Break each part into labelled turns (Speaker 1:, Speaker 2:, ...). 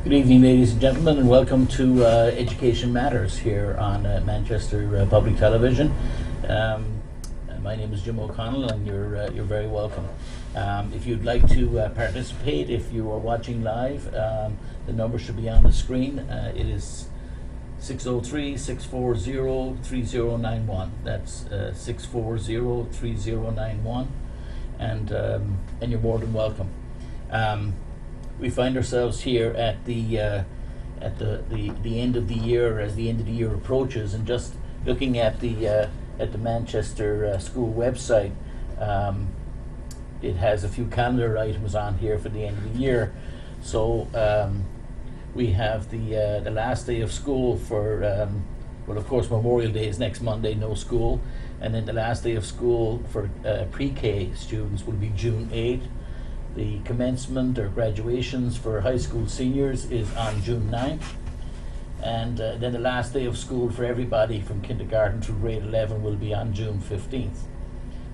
Speaker 1: Good evening, ladies and gentlemen, and welcome to Education Matters here on Manchester Public Television. My name is Jim O'Connell, and you're very welcome. If you'd like to participate, if you are watching live, the number should be on the screen. It is 603-640-3091. That's 640-3091, and you're more than welcome. We find ourselves here at the end of the year, as the end of the year approaches, and just looking at the Manchester School website. It has a few calendar items on here for the end of the year. So we have the last day of school for well, of course, Memorial Day is next Monday, no school, and then the last day of school for pre-K students will be June 8th. The commencement or graduations for high school seniors is on June 9th. And then the last day of school for everybody from kindergarten through grade 11 will be on June 15th.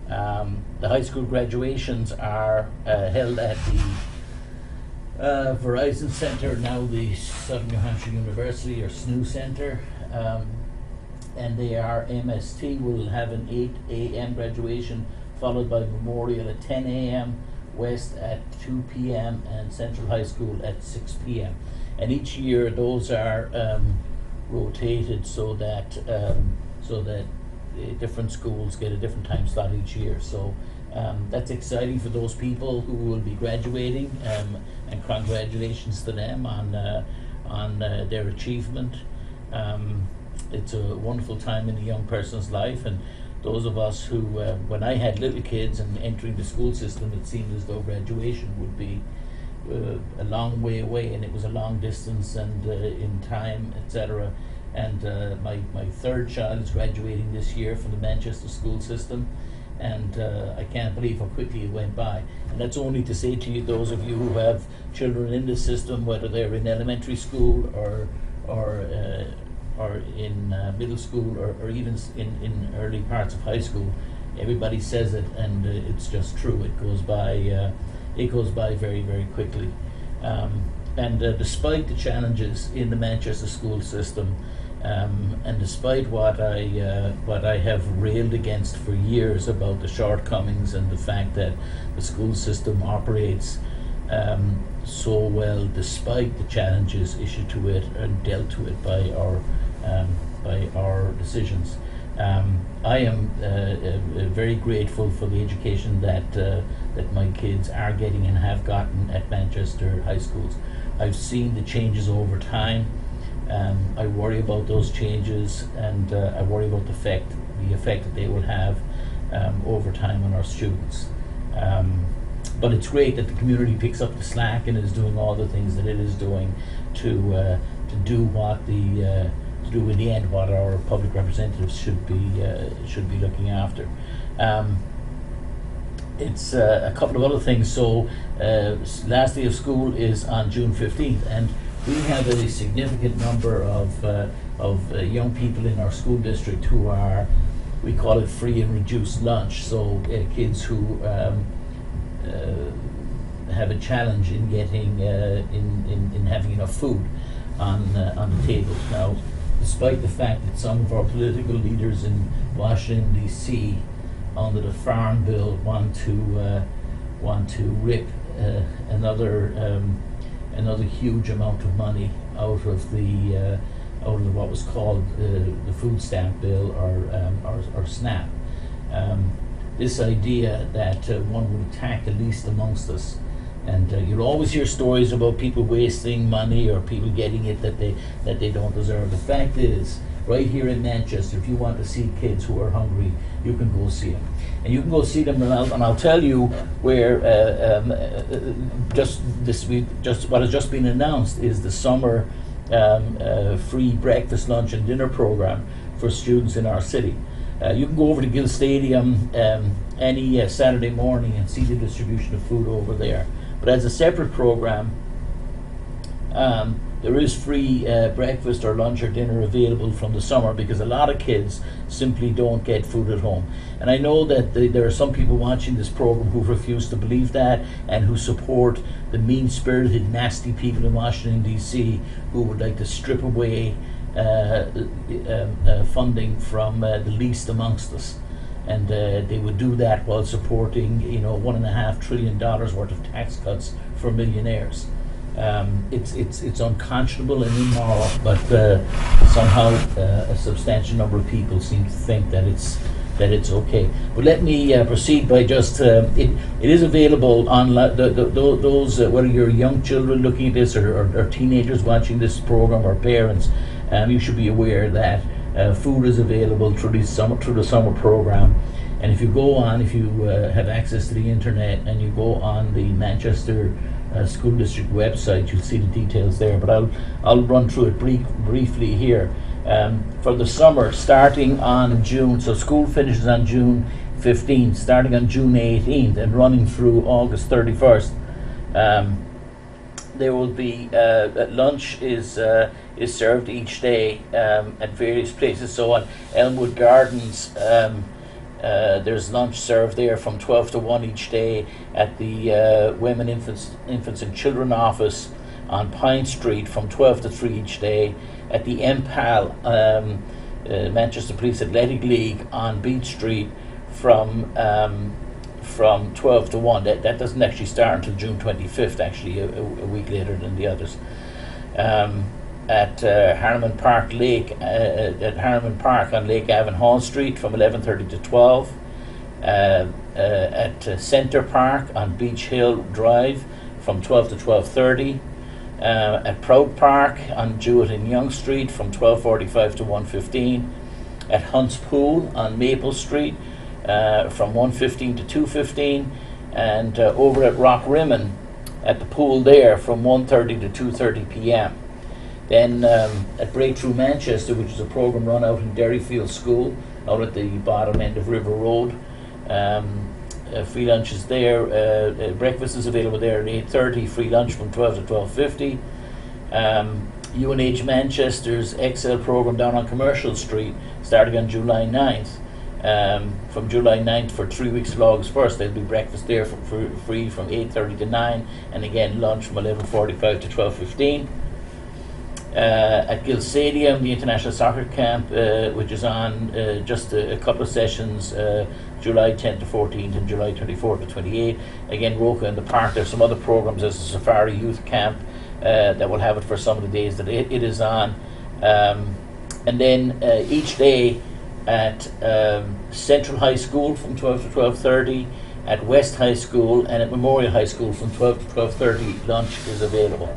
Speaker 1: The high school graduations are held at the Verizon Center, now the Southern New Hampshire University, or SNU Center. And they are MST will have an 8 a.m. graduation, followed by Memorial at 10 a.m., West at 2 p.m. and Central High School at 6 p.m. And each year those are rotated so that different schools get a different time slot each year. So that's exciting for those people who will be graduating, and congratulations to them on their achievement. It's a wonderful time in a young person's life, and those of us who, when I had little kids and entering the school system, it seemed as though graduation would be a long way away, and it was a long distance and in time, etc. And my third child is graduating this year from the Manchester school system, and I can't believe how quickly it went by. And that's only to say to you, those of you who have children in the system, whether they're in elementary school or in middle school, or even in early parts of high school, everybody says it, and it's just true. It goes by very, very quickly. And despite the challenges in the Manchester school system, and despite what I have railed against for years about the shortcomings and the fact that the school system operates so well, despite the challenges issued to it and dealt to it by our decisions, I am very grateful for the education that my kids are getting and have gotten at Manchester high schools. I've seen the changes over time. I worry about those changes, and I worry about the effect that they will have over time on our students. But it's great that the community picks up the slack and is doing all the things that it is doing to do in the end what our public representatives should be looking after. It's a couple of other things. So last day of school is on June 15th, and we have a significant number of young people in our school district who are, we call it free and reduced lunch. So kids who have a challenge in getting in having enough food on the table. Now, despite the fact that some of our political leaders in Washington D.C. under the Farm Bill want to rip another huge amount of money out of what was called the Food Stamp Bill, or SNAP. This idea that one would attack the least amongst us. And you'll always hear stories about people wasting money or people getting it that they don't deserve. The fact is, right here in Manchester, if you want to see kids who are hungry, you can go see them, and you can go see them. And I'll tell you where just this week, just what has just been announced is the summer free breakfast, lunch, and dinner program for students in our city. You can go over to Gill Stadium any Saturday morning and see the distribution of food over there. But as a separate program, there is free breakfast or lunch or dinner available from the summer, because a lot of kids simply don't get food at home. And I know that there are some people watching this program who refuse to believe that, and who support the mean-spirited, nasty people in Washington DC who would like to strip away funding from the least amongst us. And they would do that while supporting, $1.5 trillion worth of tax cuts for millionaires. It's unconscionable and immoral, but somehow a substantial number of people seem to think that it's okay. But let me proceed by just it is available on those whether you're young children looking at this or teenagers watching this program, or parents. You should be aware that food is available through the summer program. And if you have access to the internet and you go on the Manchester School District website, you'll see the details there. But I'll run through it briefly here. For the summer, starting on June, so school finishes on June 15th, starting on June 18th and running through August 31st. There will be lunch is served each day at various places. So on Elmwood Gardens, there's lunch served there from 12 to 1 each day. At the Women, Infants and Children office on Pine Street from 12 to 3 each day. At the MPAL, Manchester Police Athletic League on Beach Street from 12 to 1. That doesn't actually start until June 25th, actually a week later than the others. At Harriman Park on Lake Avon Hall Street from 11:30 to 12. At Centre Park on Beach Hill Drive from 12 to 12:30. At Proud Park on Jewett and Young Street from 12:45 to 1:15. At Hunt's Pool on Maple Street from 1:15 to 2:15. And over at Rock Rimmon at the pool there from 1:30 to 2:30 p.m. Then at Breakthrough Manchester, which is a program run out in Derryfield School, out at the bottom end of River Road, free lunch is there. Breakfast is available there at 8:30. Free lunch from 12 to 12:50. UNH Manchester's Excel program down on Commercial Street, starting on July 9th. From July 9th for 3 weeks till August 1st, there'll be breakfast there for free from 8:30 to 9, and again lunch from 11:45 to 12:15. At Gill Stadium, the International Soccer Camp, which is on just a couple of sessions, July 10th to 14th and July 24th to 28th. Again, Roca in the Park. There's some other programs. There's a Safari Youth Camp that will have it for some of the days that it is on. And then each day at Central High School from 12 to 12:30, at West High School and at Memorial High School from 12 to 12:30, lunch is available.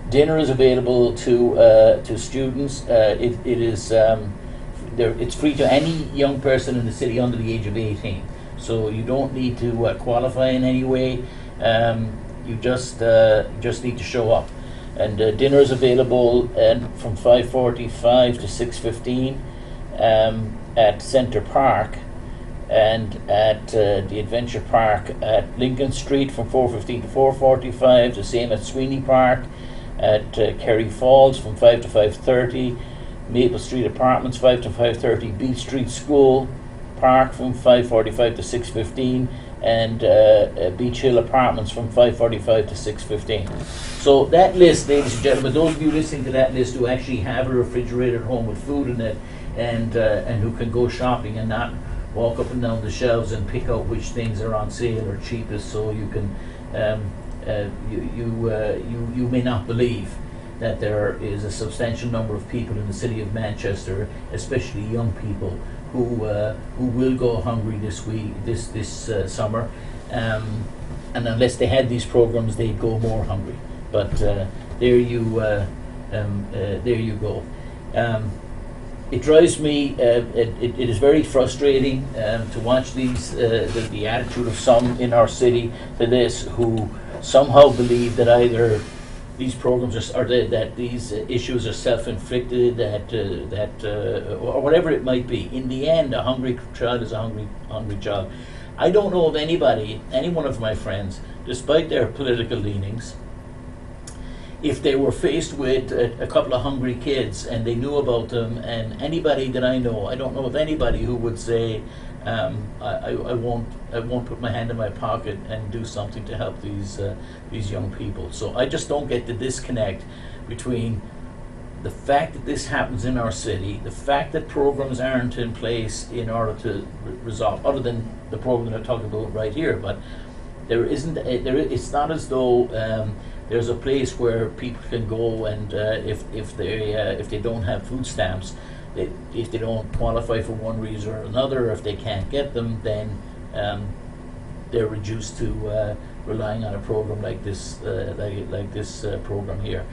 Speaker 1: Dinner is available to students. It is it's free to any young person in the city under the age of 18. So you don't need to qualify in any way. You just need to show up. And dinner is available from 5:45 to 6:15 at Centre Park, and at the Adventure Park at Lincoln Street from 4:15 to 4:45. The same at Sweeney Park, at Kerry Falls from 5 to 5:30. Maple Street Apartments 5 to 5:30. Beach Street School Park from 5:45 to 6:15. And Beach Hill Apartments from 5:45 to 6:15. So that list, ladies and gentlemen, those of you listening to that list who actually have a refrigerator at home with food in it, and who can go shopping and not walk up and down the shelves and pick out which things are on sale or cheapest, so you can you may not believe that there is a substantial number of people in the city of Manchester, especially young people, who will go hungry this summer, and unless they had these programs, they'd go more hungry. But there you go. It drives me. It is very frustrating to watch the attitude of some in our city to this, who somehow believe that either these programs that these issues are self-inflicted, or whatever it might be. In the end, a hungry child is a hungry child. I don't know of any one of my friends, despite their political leanings, if they were faced with a couple of hungry kids and they knew about them, and anybody that I know, I don't know of anybody who would say, I won't put my hand in my pocket and do something to help these young people. So I just don't get the disconnect between the fact that this happens in our city, the fact that programs aren't in place in order to resolve, other than the program that I'm talking about right here, but there isn't. It's not as though there's a place where people can go and if they don't have food stamps, if they don't qualify for one reason or another, or if they can't get them, then they're reduced to relying on a program like this, like this program here.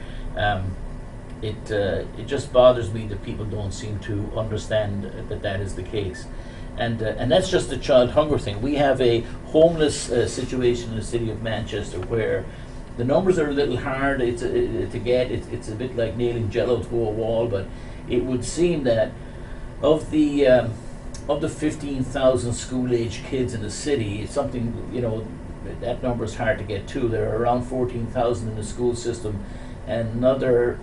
Speaker 1: It just bothers me that people don't seem to understand that is the case. And that's just the child hunger thing. We have a homeless situation in the city of Manchester where the numbers are a little hard to get. It's a bit like nailing jello to a wall, but it would seem that of the 15,000 school-age kids in the city, it's something, that number is hard to get to. There are around 14,000 in the school system, and another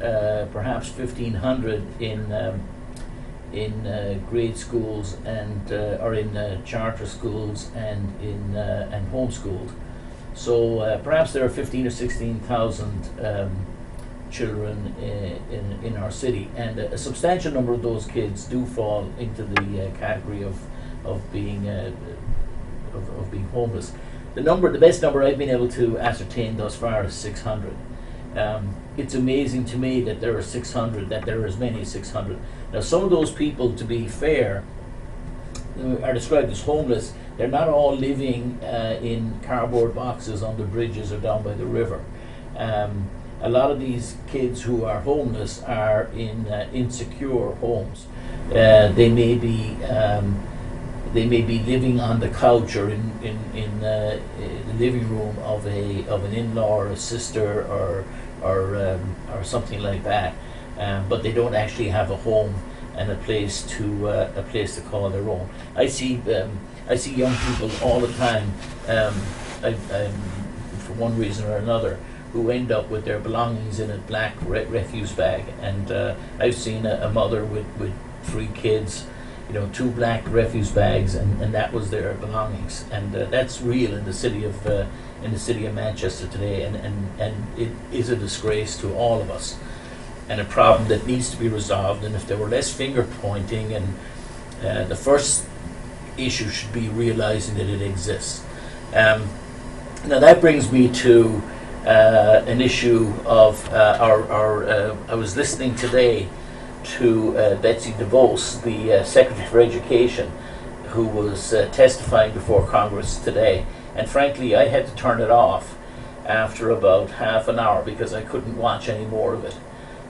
Speaker 1: perhaps 1,500 in grade schools and or in charter schools and in and homeschooled. So perhaps there are 15 or 16,000 children in our city, and a substantial number of those kids do fall into the category of being homeless. The best number I've been able to ascertain thus far is 600. It's amazing to me that there are 600, that there are as many as 600. Now, some of those people, to be fair, are described as homeless. They're not all living in cardboard boxes under bridges or down by the river. A lot of these kids who are homeless are in insecure homes. They may be living on the couch or in the living room of an in-law or a sister or something like that, but they don't actually have a home and a place to call their own. I see young people all the time, for one reason or another, who end up with their belongings in a black refuse bag, and I've seen a mother with 3 kids, 2 black refuse bags, and that was their belongings, and that's real in the city of Manchester today, and it is a disgrace to all of us, and a problem that needs to be resolved. And if there were less finger pointing, and the first issue should be realizing that it exists. Now that brings me to an issue of I was listening today to Betsy DeVos, the Secretary for Education, who was testifying before Congress today. And frankly, I had to turn it off after about half an hour because I couldn't watch any more of it.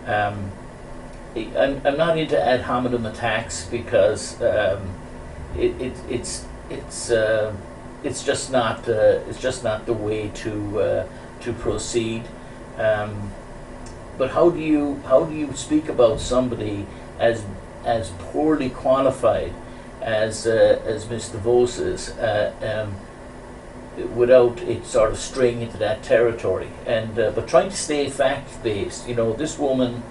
Speaker 1: I'm not into ad hominem attacks because it's just not the way to proceed. But how do you speak about somebody as poorly qualified as Ms. DeVos is, without it sort of straying into that territory, and but trying to stay fact based? This woman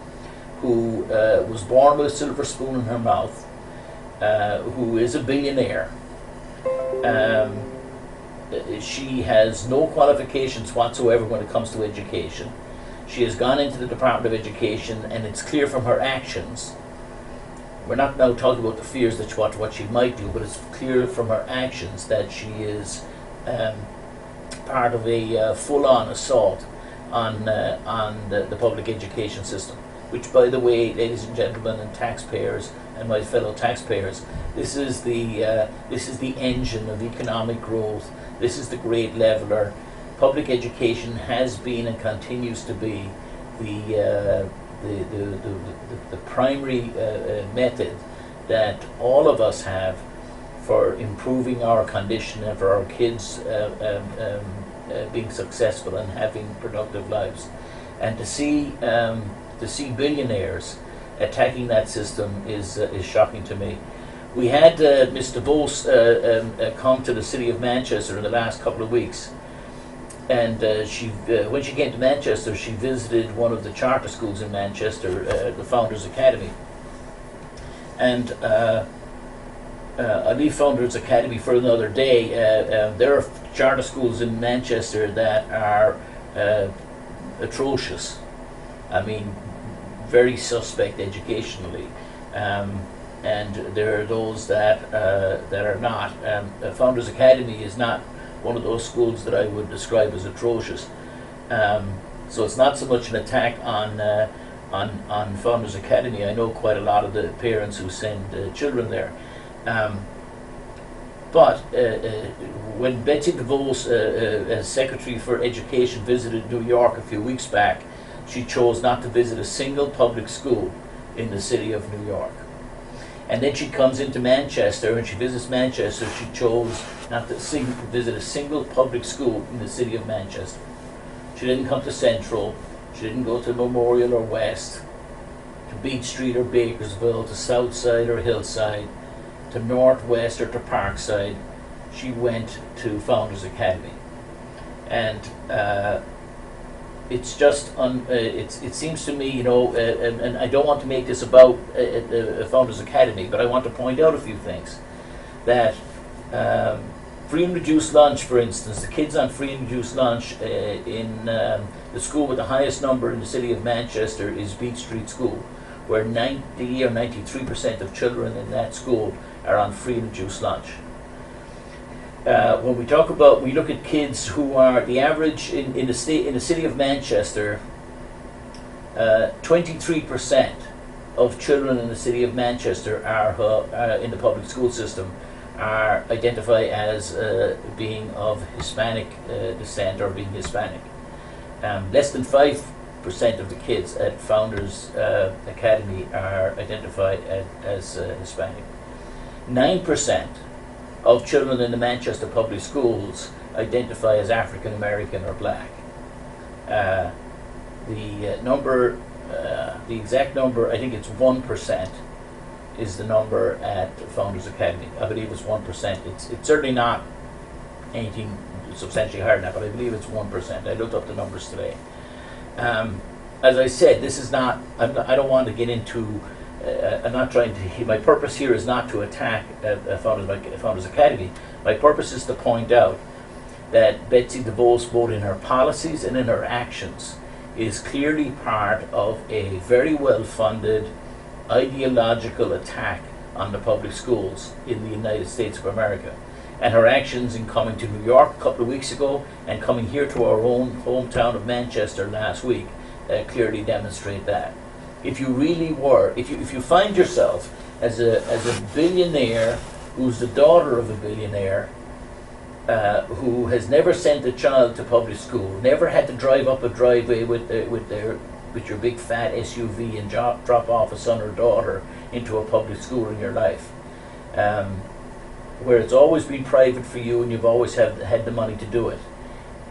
Speaker 1: who was born with a silver spoon in her mouth, who is a billionaire. She has no qualifications whatsoever when it comes to education. She has gone into the Department of Education, and it's clear from her actions. We're not now talking about the fears that what she might do, but it's clear from her actions that she is part of a full-on assault on the public education system. Which, by the way, ladies and gentlemen, and taxpayers, and my fellow taxpayers, this is the engine of economic growth. This is the great leveler. Public education has been and continues to be the primary method that all of us have for improving our condition and for our kids being successful and having productive lives. And to see billionaires attacking that system is shocking to me. We had Ms. DeVos come to the city of Manchester in the last couple of weeks, And when she came to Manchester, she visited one of the charter schools in Manchester, the Founders Academy. And I leave Founders Academy for another day. There are charter schools in Manchester that are atrocious. I mean, very suspect educationally. And there are those that are not. Founders Academy is not one of those schools that I would describe as atrocious. So it's not so much an attack on Founders Academy. I know quite a lot of the parents who send children there. But when Betsy DeVos, as Secretary for Education, visited New York a few weeks back, she chose not to visit a single public school in the city of New York. And then she comes into Manchester, and she visits Manchester. She chose not to visit a single public school in the city of Manchester. She didn't come to Central. She didn't go to Memorial or West, to Beach Street or Bakersville, to Southside or Hillside, to Northwest or to Parkside. She went to Founders Academy. And it's just, it seems to me, and I don't want to make this about Founders Academy, but I want to point out a few things. That free and reduced lunch, for instance, the kids on free and reduced lunch in the school with the highest number in the city of Manchester is Beach Street School, where 90 or 93% of children in that school are on free and reduced lunch. When we look at kids who are the average in the city of Manchester, 23% of children in the city of Manchester are in the public school system are identify as being of Hispanic descent or being Hispanic. Less than 5% of the kids at Founders Academy are identified as Hispanic. 9% of children in the Manchester public schools identify as African American or black. The exact number, I think it's 1%, is the number at Founders Academy. I believe it's 1%. It's certainly not anything substantially higher than that, but I believe it's 1%. I looked up the numbers today. As I said, this is not, I don't want to get into, I'm not trying to, my purpose here is not to attack Founders Academy. My purpose is to point out that Betsy DeVos, both in her policies and in her actions, is clearly part of a very well-funded ideological attack on the public schools in the United States of America. And her actions in coming to New York a couple of weeks ago and coming here to our own hometown of Manchester last week clearly demonstrate that. If you really were, if you find yourself as a billionaire who's the daughter of a billionaire who has never sent a child to public school, never had to drive up a driveway with your big fat SUV and drop off a son or daughter into a public school in your life, where it's always been private for you and you've always had the money to do it,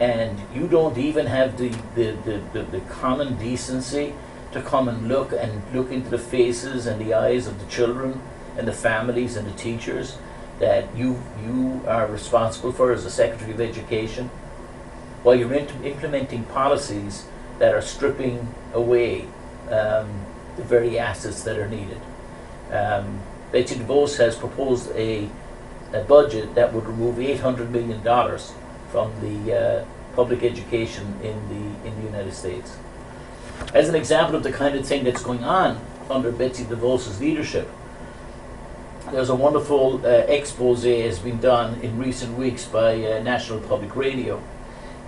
Speaker 1: and you don't even have the common decency to come and look into the faces and the eyes of the children and the families and the teachers that you are responsible for as a Secretary of Education, while you're implementing policies that are stripping away the very assets that are needed. Betsy DeVos has proposed a budget that would remove $800 million from the public education in the United States. As an example of the kind of thing that's going on under Betsy DeVos' leadership, there's a wonderful expose has been done in recent weeks by National Public Radio,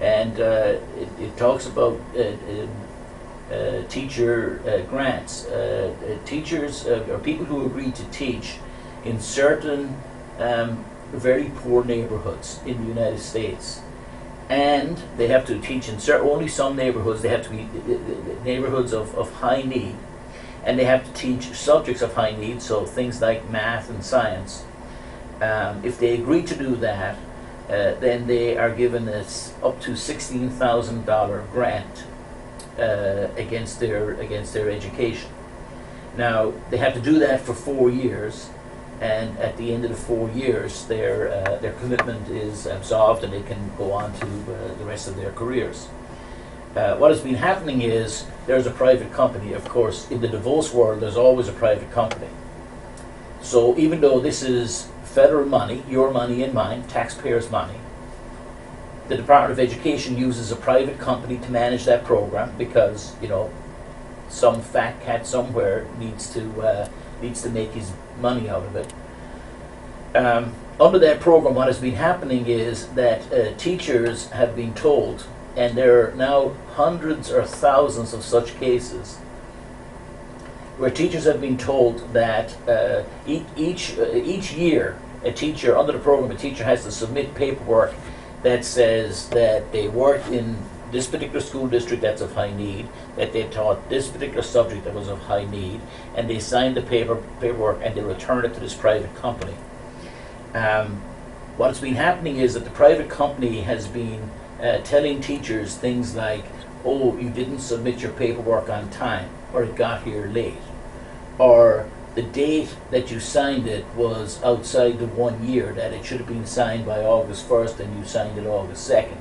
Speaker 1: and it talks about teacher grants. Teachers or people who agree to teach in certain very poor neighborhoods in the United States, and they have to teach in only some neighborhoods. They have to be neighborhoods of high need, and they have to teach subjects of high need, so things like math and science. If they agree to do that, then they are given this up to $16,000 grant against their education. Now they have to do that for 4 years, and at the end of the 4 years, their commitment is absolved, and they can go on to the rest of their careers. What has been happening is there's a private company. Of course, in the divorce world, there's always a private company. So even though this is federal money, your money and mine, taxpayers' money, the Department of Education uses a private company to manage that program because, you know, some fat cat somewhere needs to make his money out of it. Under that program, what has been happening is that teachers have been told, and there are now hundreds or thousands of such cases, where teachers have been told that each year, a teacher, under the program, a teacher has to submit paperwork that says that they worked in this particular school district that's of high need, that they taught this particular subject that was of high need, and they signed the paperwork and they return it to this private company. What's been happening is that the private company has been telling teachers things like, oh, you didn't submit your paperwork on time, or it got here late, or the date that you signed it was outside the 1 year, that it should have been signed by August 1st and you signed it August 2nd,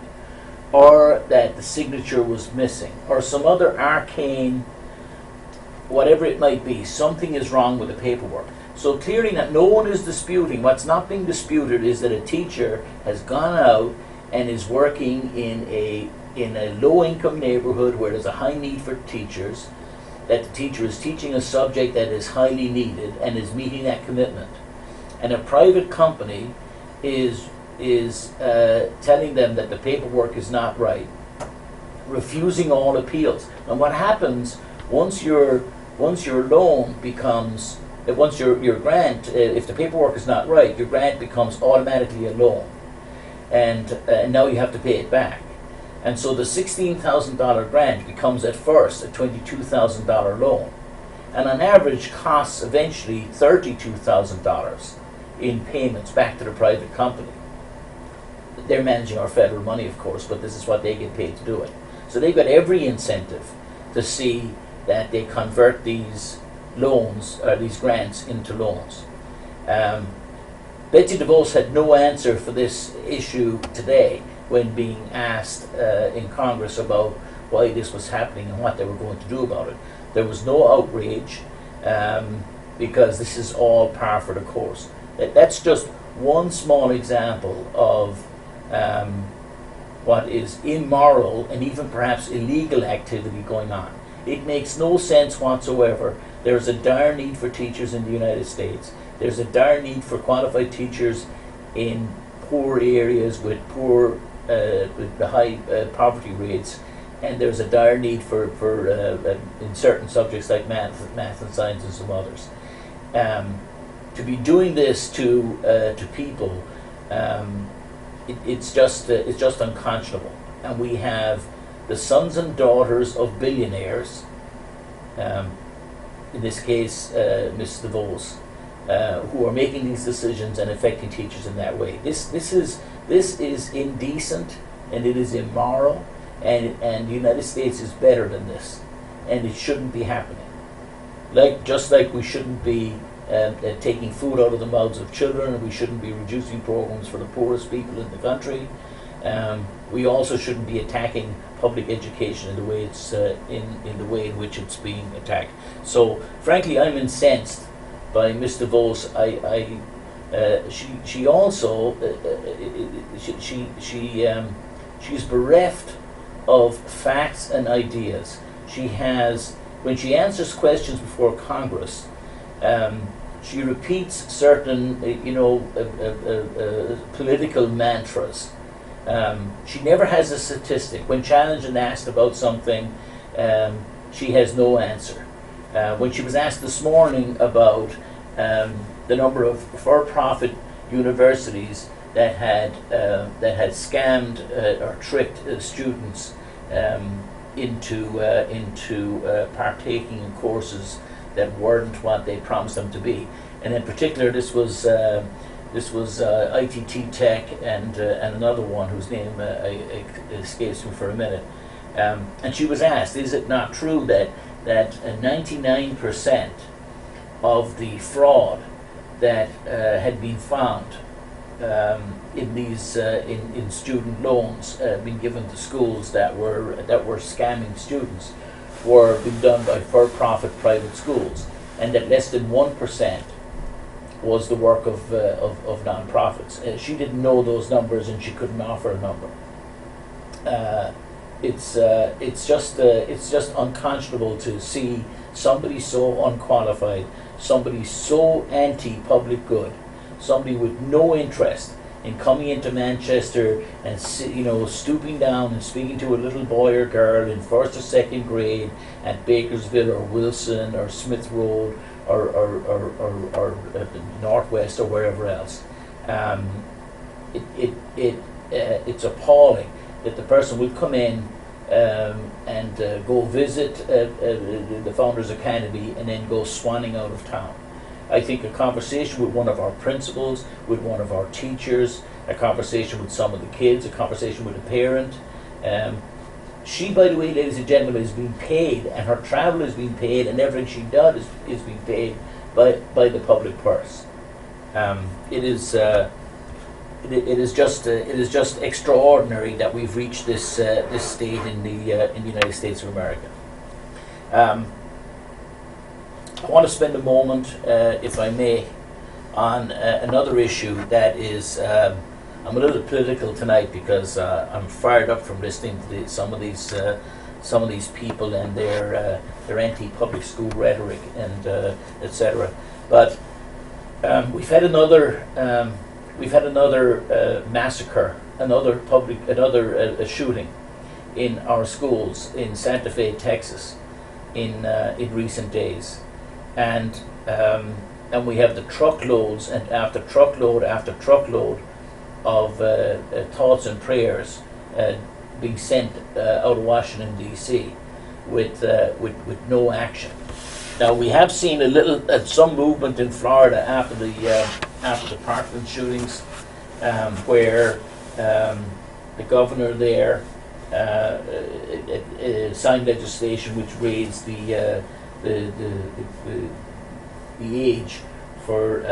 Speaker 1: or that the signature was missing, or some other arcane, whatever it might be, something is wrong with the paperwork. So clearly that no one is disputing. What's not being disputed is that a teacher has gone out and is working in a low-income neighborhood where there's a high need for teachers, that the teacher is teaching a subject that is highly needed and is meeting that commitment. And a private company is telling them that the paperwork is not right, refusing all appeals. And what happens once your loan becomes, once your grant, if the paperwork is not right, your grant becomes automatically a loan, and now you have to pay it back. And so the $16,000 grant becomes at first a $22,000 loan, and on average costs eventually $32,000 in payments back to the private company. They're managing our federal money, of course, but this is what they get paid to do it. So they've got every incentive to see that they convert these loans, or these grants, into loans. Betsy DeVos had no answer for this issue today when being asked in Congress about why this was happening and what they were going to do about it. There was no outrage because this is all par for the course. That's just one small example of what is immoral and even perhaps illegal activity going on. It makes no sense whatsoever. There's a dire need for teachers in the United States. There's a dire need for qualified teachers in poor areas with the high poverty rates, and there's a dire need for in certain subjects like math and science and some others. To be doing this to people, it's just unconscionable. And we have the sons and daughters of billionaires, in this case, Ms. DeVos, who are making these decisions and affecting teachers in that way. This is indecent, and it is immoral, and the United States is better than this, and it shouldn't be happening. Just like we shouldn't be taking food out of the mouths of children, and we shouldn't be reducing programs for the poorest people in the country. We also shouldn't be attacking public education in the way it's in the way in which it's being attacked. So, frankly, I'm incensed by Ms. DeVos. She also she's bereft of facts and ideas. She has, when she answers questions before Congress, she repeats certain political mantras. She never has a statistic. When challenged and asked about something, she has no answer. When she was asked this morning about the number of for-profit universities that had scammed or tricked students into partaking in courses that weren't what they promised them to be, and in particular, this was ITT Tech and another one whose name escapes me for a minute. And she was asked, is it not true that 99% of the fraud that had been found in these in student loans being given to schools that were scamming students were being done by for-profit private schools, and that less than 1% was the work of non-profits. She didn't know those numbers, and she couldn't offer a number. It's just unconscionable to see somebody so unqualified, somebody so anti-public good, somebody with no interest in coming into Manchester and stooping down and speaking to a little boy or girl in first or second grade at Bakersville or Wilson or Smith Road or Northwest or wherever else. It's appalling that the person will come in and go visit the founders of Kennedy and then go swanning out of town. I think a conversation with one of our principals, with one of our teachers, a conversation with some of the kids, a conversation with a parent. She, by the way, ladies and gentlemen, is being paid, and her travel is being paid, and everything she does is being paid by the public purse. It is just extraordinary that we've reached this state in the United States of America. I want to spend a moment, if I may, on another issue that is. I'm a little political tonight because I'm fired up from listening to some of these people and their anti-public school rhetoric and etc. But we've had another massacre, another shooting in our schools in Santa Fe, Texas, in recent days. And we have the truckloads and after truckload after truckload of thoughts and prayers being sent out of Washington D.C. with no action. Now we have seen some movement in Florida after the Parkland shootings, where the governor there signed legislation which raised the age for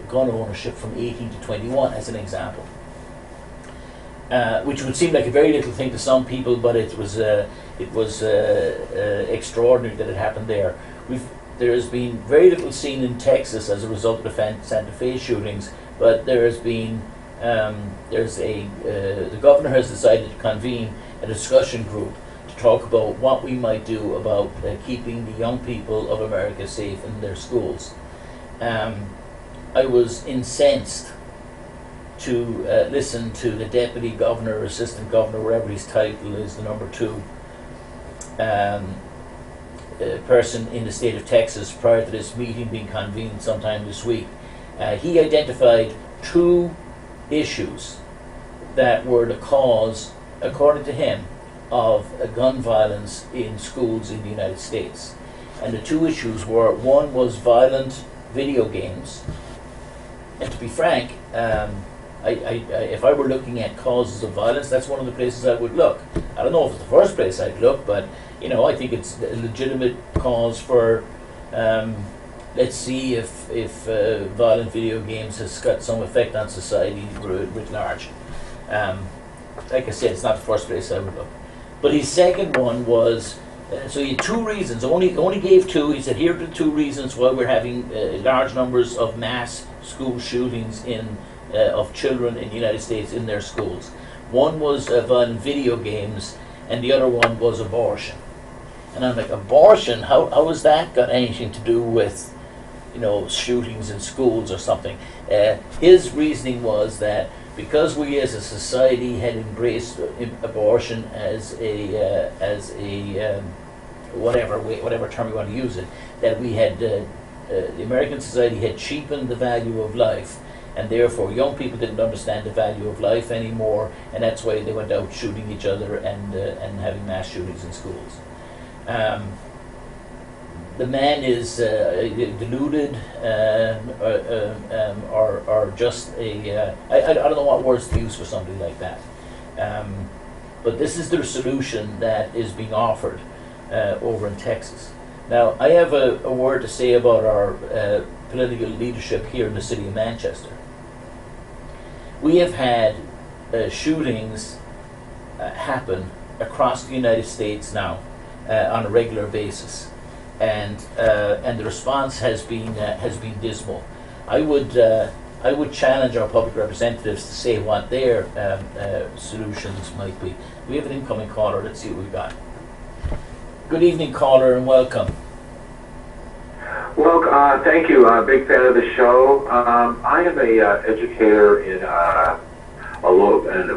Speaker 1: gun ownership from 18 to 21, as an example, which would seem like a very little thing to some people, but it was extraordinary that it happened there. There has been very little seen in Texas as a result of the Santa Fe shootings, but there has been the governor has decided to convene a discussion group to talk about what we might do about keeping the young people of America safe in their schools. I was incensed to listen to the deputy governor or assistant governor, wherever his title is, the number 2 person in the state of Texas prior to this meeting being convened sometime this week. He identified 2 issues that were the cause, according to him, of gun violence in schools in the United States. And the 2 issues were, one was violent video games, and to be frank, if I were looking at causes of violence, that's one of the places I would look. I don't know if it's the first place I'd look, but I think it's a legitimate cause for. Let's see if violent video games has got some effect on society writ large. Like I said, it's not the first place I would look. But his second one was. So he had 2 reasons. Only gave 2. He said, here are the 2 reasons why we're having large numbers of mass school shootings of children in the United States in their schools. One was violent video games, and the other one was abortion. And I'm like, abortion? How has that got anything to do with, shootings in schools or something? His reasoning was that because we as a society had embraced abortion as a whatever term you want to use it, that we had the American society had cheapened the value of life, and therefore young people didn't understand the value of life anymore, and that's why they went out shooting each other and having mass shootings in schools. The man is deluded, or just I don't know what words to use for somebody like that. But this is the solution that is being offered over in Texas. Now, I have a word to say about our political leadership here in the city of Manchester. We have had shootings happen across the United States now on a regular basis, and the response has been dismal. I would challenge our public representatives to say what their solutions might be. We have an incoming caller. Let's see what we've got. Good evening, caller, and welcome.
Speaker 2: Well, thank you. Big fan of the show. I am a educator in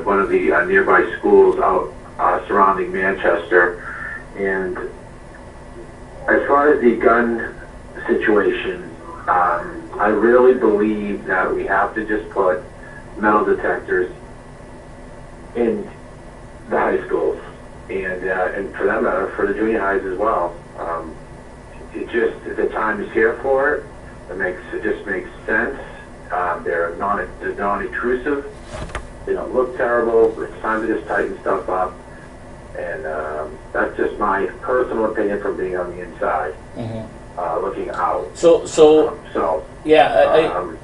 Speaker 2: one of the nearby schools out surrounding Manchester, and as far as the gun situation, I really believe that we have to just put metal detectors in the high schools, and for that matter, for the junior highs as well. The time is here for it. It just makes sense. They're non-intrusive. They don't look terrible. It's time to just tighten stuff up. And that's just my personal opinion from being on the inside, looking out.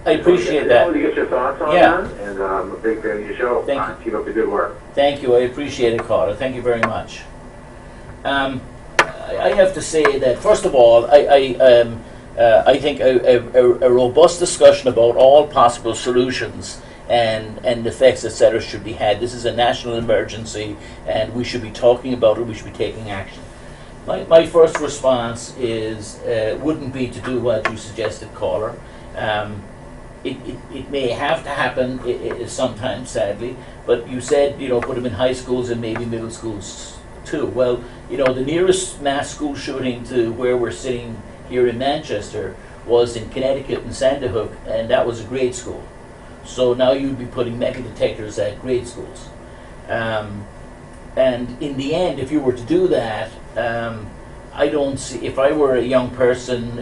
Speaker 1: I appreciate that.
Speaker 2: I wanted to get your thoughts on that, and I'm a big fan of your show.
Speaker 1: Thank you.
Speaker 2: Keep up the good work.
Speaker 1: Thank you. I appreciate it, caller. Thank you very much. I have to say that, first of all, I think a robust discussion about all possible solutions and effects, etc., should be had. This is a national emergency, and we should be talking about it. We should be taking action. My first response wouldn't be to do what you suggested, caller. It may have to happen sometimes, sadly, but you said, put them in high schools and maybe middle schools too. Well, the nearest mass school shooting to where we're sitting here in Manchester was in Connecticut in Sandyhook, and that was a grade school. So now you'd be putting metal detectors at grade schools. And in the end, if you were to do that, I don't see, if I were a young person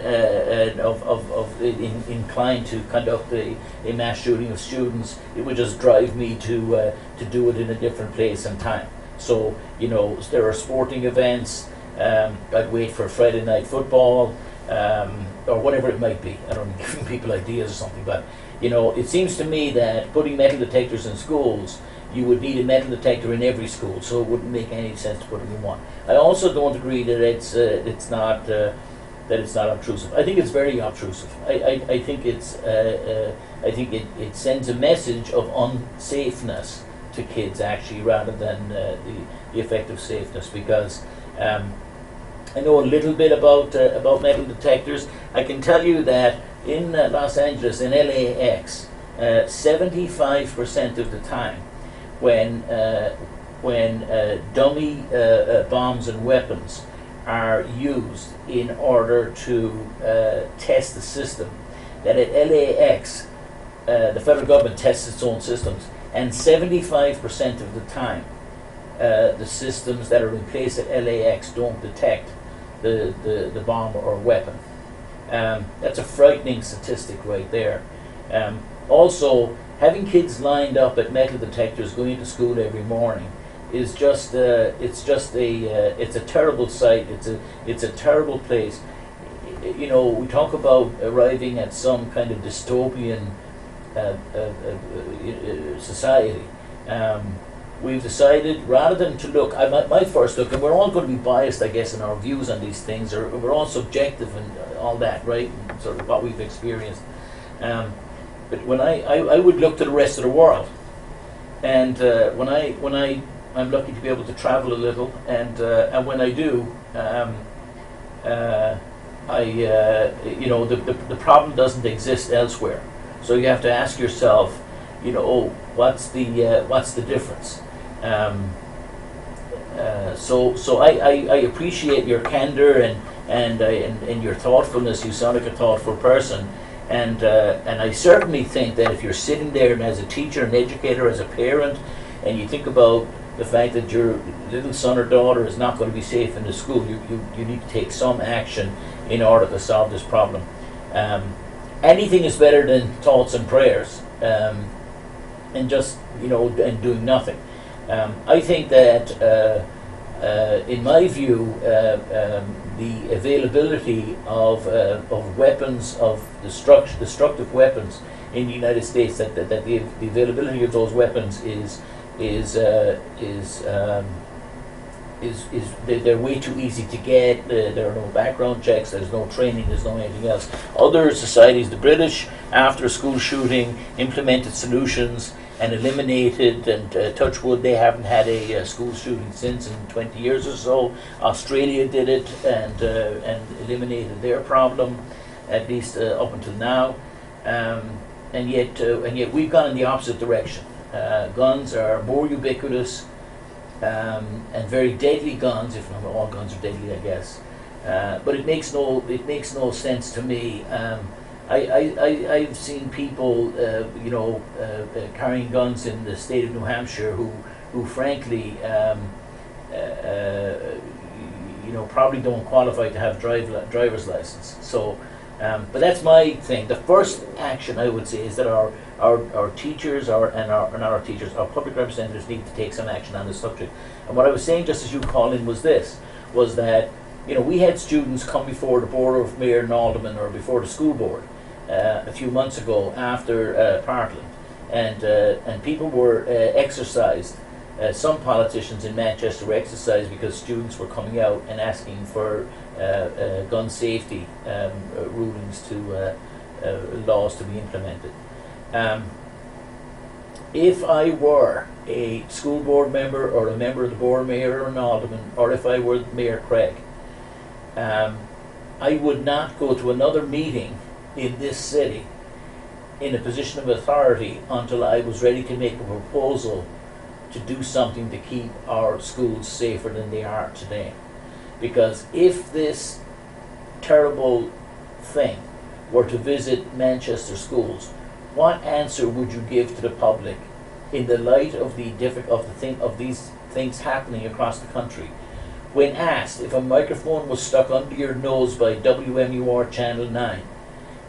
Speaker 1: inclined to conduct a mass shooting of students, it would just drive me to do it in a different place and time. So, there are sporting events, I'd wait for Friday night football, or whatever it might be. I don't know, giving people ideas or something, but, it seems to me that putting metal detectors in schools, you would need a metal detector in every school, so it wouldn't make any sense to put it in one. I also don't agree that it's not obtrusive. I think it's very obtrusive. I think it sends a message of unsafeness to kids, actually, rather than the effect of safeness, because I know a little bit about metal detectors. I can tell you that in Los Angeles, in LAX, 75% of the time, when dummy bombs and weapons are used in order to test the system, that at LAX, the federal government tests its own systems, and 75% of the time, the systems that are in place at LAX don't detect the bomb or weapon. That's a frightening statistic right there. Also, having kids lined up at metal detectors going to school every morning is just it's a terrible sight. It's a terrible place. We talk about arriving at some kind of dystopian society. We've decided, rather than to look, my first look, and we're all going to be biased, I guess, in our views on these things, or we're all subjective and all that, right? Sort of what we've experienced. But when I would look to the rest of the world, and when I'm lucky to be able to travel a little, and when I do, the problem doesn't exist elsewhere. So you have to ask yourself, what's the difference? So I appreciate your candor and your thoughtfulness. You sound like a thoughtful person. And I certainly think that if you're sitting there and as a teacher, an educator, as a parent, and you think about the fact that your little son or daughter is not going to be safe in the school, you need to take some action in order to solve this problem. Anything is better than thoughts and prayers, and just and doing nothing. I think that in my view, the availability of weapons, of destructive weapons in the United States, that the availability of those weapons is they're way too easy to get. There are no background checks. There's no training. There's no anything else. Other societies, the British, after a school shooting, implemented solutions and eliminated. And touch wood, they haven't had a school shooting since in 20 years or so. Australia did it and eliminated their problem, at least up until now. And yet we've gone in the opposite direction. Guns are more ubiquitous. And very deadly guns, if not all guns are deadly, I guess. But it makes no sense to me. I've seen people, carrying guns in the state of New Hampshire who frankly, probably don't qualify to have driver's license. So, but that's my thing. The first action I would say is that our teachers, our public representatives need to take some action on this subject. And what I was saying, just as you called in, was that we had students come before the Board of Mayor and Aldermen, or before the school board, a few months ago after Parkland, and people were exercised. Some politicians in Manchester were exercised because students were coming out and asking for gun safety rulings to laws to be implemented. If I were a school board member or a member of the Board of Mayor or an alderman, or if I were Mayor Craig, I would not go to another meeting in this city in a position of authority until I was ready to make a proposal to do something to keep our schools safer than they are today. Because if this terrible thing were to visit Manchester schools, what answer would you give to the public in the light of these things happening across the country? When asked if a microphone was stuck under your nose by WMUR Channel 9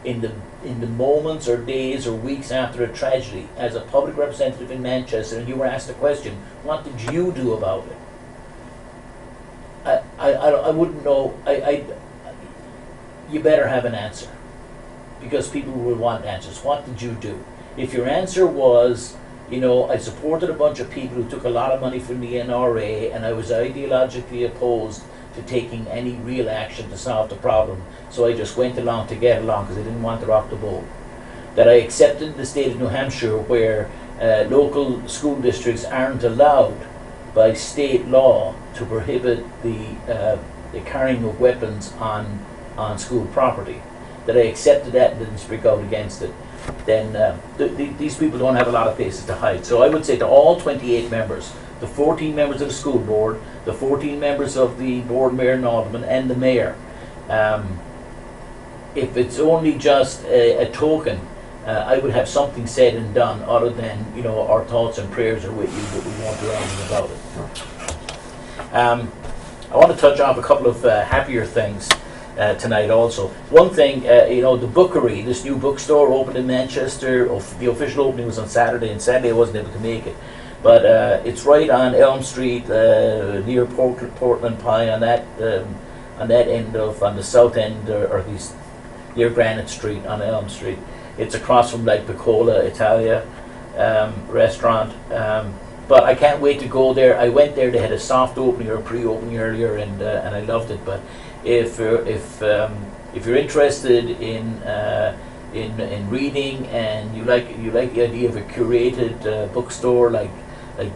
Speaker 1: in the moments or days or weeks after a tragedy, as a public representative in Manchester, and you were asked a question, what did you do about it? I wouldn't know. You better have an answer, because people will want answers. What did you do? If your answer was, I supported a bunch of people who took a lot of money from the NRA, and I was ideologically opposed to taking any real action to solve the problem, so I just went along to get along because I didn't want to rock the boat. That I accepted the state of New Hampshire, where local school districts aren't allowed by state law to prohibit the carrying of weapons on school property. That I accepted that and didn't speak out against it. Then these people don't have a lot of places to hide. So I would say to all 28 members, the 14 members of the school board, the 14 members of the board, mayor and alderman, and the mayor, if it's only just a token, I would have something said and done other than, our thoughts and prayers are with you, but we won't do anything about it. I want to touch on a couple of happier things tonight also. One thing, the Bookery, this new bookstore opened in Manchester. The official opening was on Saturday, and sadly I wasn't able to make it. But it's right on Elm Street, near Portland Pie, on that end on the south end, or at least near Granite Street on Elm Street. It's across from like Piccola Italia restaurant. But I can't wait to go there. I went there. They had a soft opening or a pre-opening earlier, and I loved it. But if you're interested in reading and you like the idea of a curated bookstore like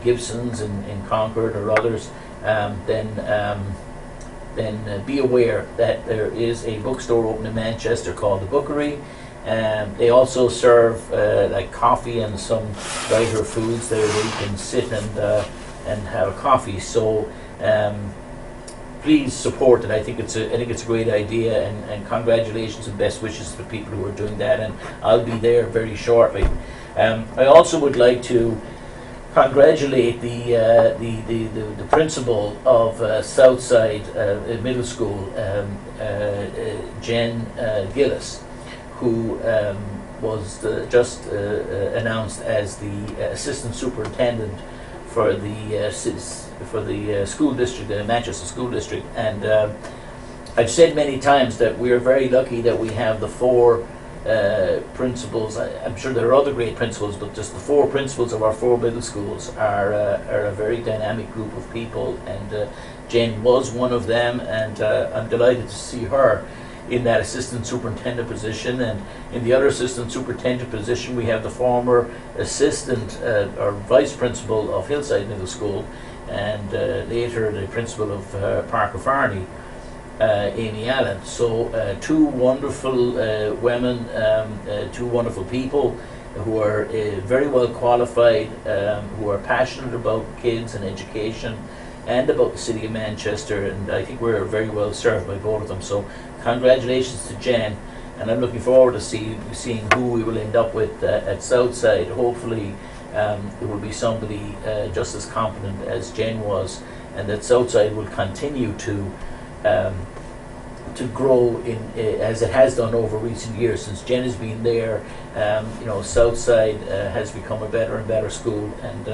Speaker 1: Gibson's in Concord or others, then be aware that there is a bookstore open in Manchester called the Bookery. They also serve like coffee and some lighter foods there where you can sit and have a coffee. So please support it. I think it's a great idea, and congratulations and best wishes to the people who are doing that. And I'll be there very shortly. I also would like to congratulate the principal of Southside Middle School, Jen Gillis, who was just announced as the assistant superintendent for the school district, the Manchester School District, and I've said many times that we're very lucky that we have the four principals. I'm sure there are other great principals, but just the four principals of our four middle schools are a very dynamic group of people, and Jen was one of them, and I'm delighted to see her in that assistant superintendent position. And in the other assistant superintendent position, we have the former assistant or vice principal of Hillside Middle School, and later the principal of Parker Farney, Amy Allen. So two wonderful women, two wonderful people who are very well qualified, who are passionate about kids and education and about the city of Manchester, and I think we're very well served by both of them. So congratulations to Jen, and I'm looking forward to seeing who we will end up with at Southside. Hopefully it will be somebody just as competent as Jen was, and that Southside will continue to grow in as it has done over recent years. Since Jen has been there, Southside has become a better and better school, and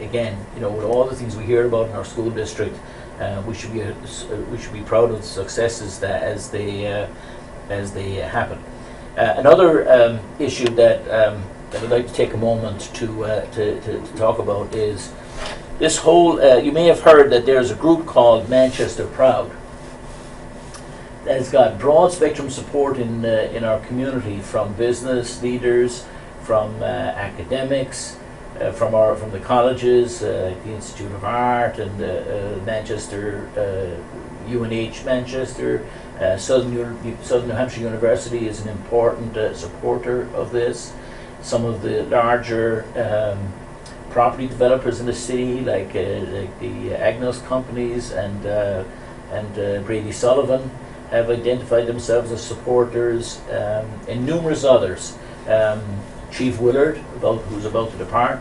Speaker 1: again, with all the things we hear about in our school district, we should be proud of the successes that as they happen. Another issue that I'd like to take a moment to talk about is this whole. You may have heard that there's a group called Manchester Proud that has got broad spectrum support in our community, from business leaders, from academics, from the colleges, the Institute of Art, and Manchester, UNH Manchester, Southern New Hampshire University is an important supporter of this. Some of the larger property developers in the city, like the Agnos companies and Brady Sullivan, have identified themselves as supporters, and numerous others. Chief Willard, who's about to depart,